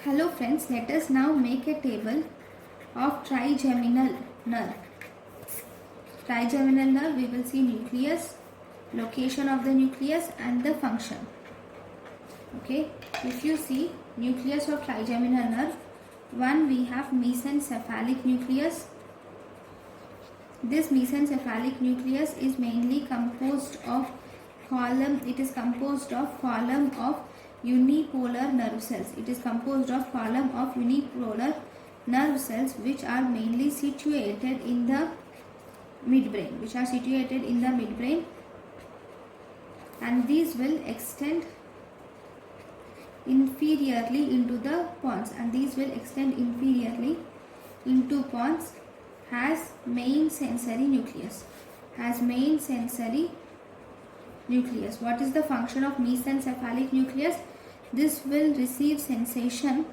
Hello friends, let us now make a table of trigeminal nerve. Trigeminal nerve, we will see nucleus, location of the nucleus and the function. Okay, if you see nucleus of trigeminal nerve, one we have mesencephalic nucleus. This mesencephalic nucleus is mainly composed of column. It is composed of column of unipolar nerve cells. It is composed of column of unipolar nerve cells which are mainly situated in the midbrain. And these will extend inferiorly into the pons, has main sensory nucleus. What is the function of mesencephalic nucleus? This will receive sensation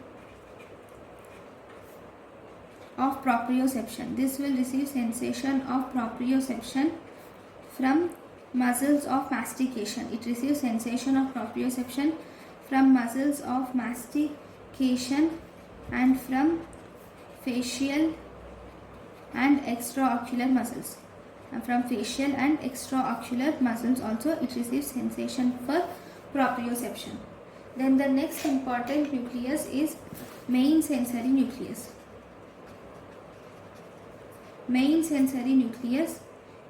of proprioception. From muscles of mastication. It receives sensation of proprioception from muscles of mastication and from facial and extraocular muscles. Also it receives sensation for proprioception. Then the next important nucleus is main sensory nucleus. Main sensory nucleus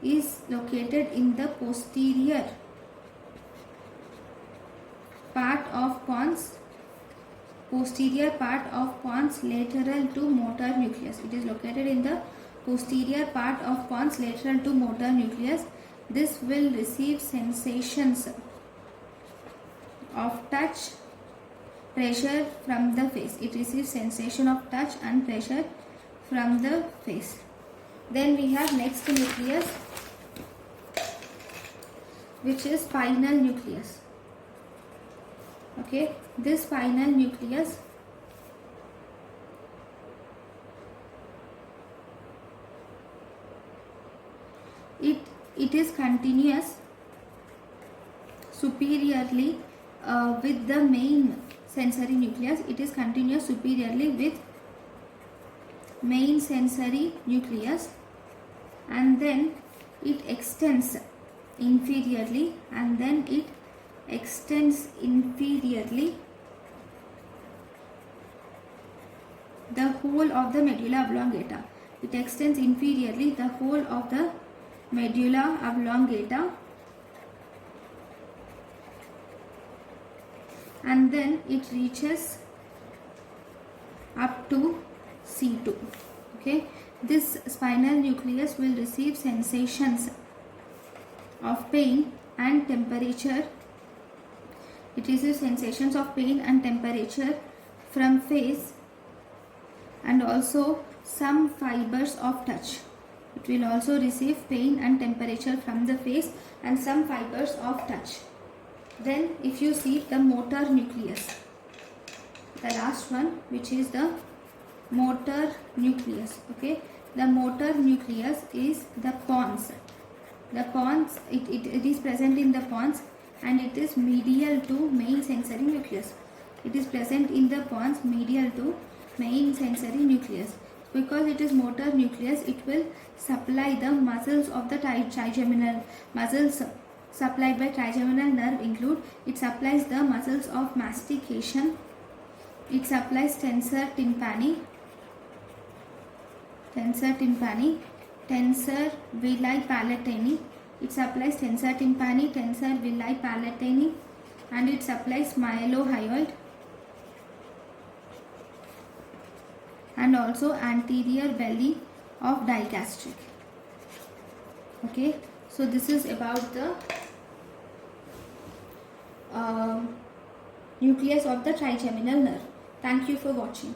is located in the posterior part of pons lateral to motor nucleus. It is located in the posterior part of pons lateral to motor nucleus. This will receive sensations of touch, pressure from the face. It receives sensation of touch and pressure from the face. Then we have next nucleus, which is spinal nucleus. Okay, this spinal nucleus it is continuous superiorly with the main sensory nucleus. It is continuous superiorly with main sensory nucleus, and then it extends inferiorly, the whole of the medulla oblongata. And then it reaches up to C2. Okay, this spinal nucleus will receive sensations of pain and temperature. It receives sensations of pain and temperature from face and also some fibers of touch. It will also receive pain and temperature from the face and some fibers of touch. Then if you see the motor nucleus, the last one, which is the motor nucleus. Okay, the motor nucleus is the pons. It is present in the pons and it is medial to main sensory nucleus. Because it is motor nucleus, it will supply the muscles of the trigeminal. Muscles supplied by trigeminal nerve include, it supplies the muscles of mastication, it supplies tensor tympani, tensor villi palatini. It supplies tensor tympani, tensor villi palatini, and it supplies mylohyoid and also anterior belly of digastric. Okay, so this is about the nucleus of the trigeminal nerve. Thank you for watching.